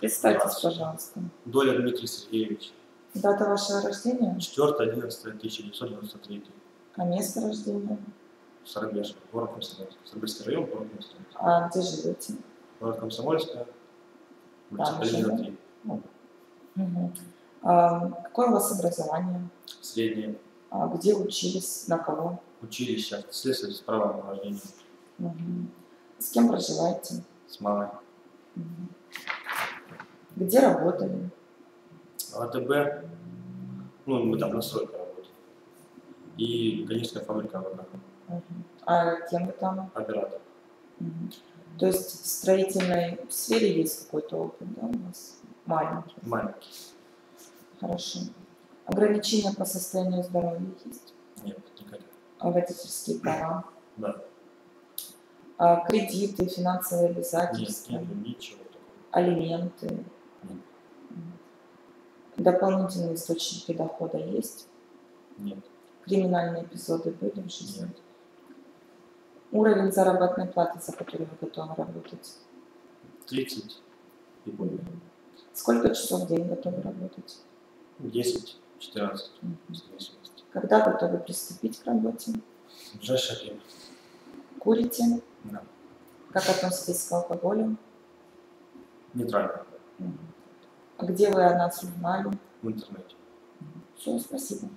Представьтесь, пожалуйста. Доля Дмитрий Сергеевич. Дата вашего рождения? 4.11.1993. А место рождения? Сарабежка, город Комсомольск. Сарабежский район, город Комсомольск. А где живете? Город Комсомольская, улица Там Калинина, же, 3. Угу. Какое у вас образование? Среднее. Где учились? На кого? Училище, следствие с правом рождения. Угу. С кем проживаете? С мамой. Угу. Где работали? АТБ, ну, мы там на стройке работали. И конечная фабрика АВК. Угу. А кем вы там? Оператор. Угу. То есть в строительной сфере есть какой-то опыт, да, у вас? Маленький. Маленький. Хорошо. Ограничения по состоянию здоровья есть? Нет, никаких. Водительские права? Да. Кредиты, финансовые обязательства? Нет, ничего такого. Алименты? Нет. Дополнительные источники дохода есть? Нет. Криминальные эпизоды были в жизни? Нет. Уровень заработной платы, за который вы готовы работать? 30 и более. Сколько часов в день готовы работать? 10, 14. Когда готовы приступить к работе? В ближайшее время. Курите? Да. Как относитесь к алкоголю? Нейтрально. А где вы о нас узнали? В интернете. Все, спасибо.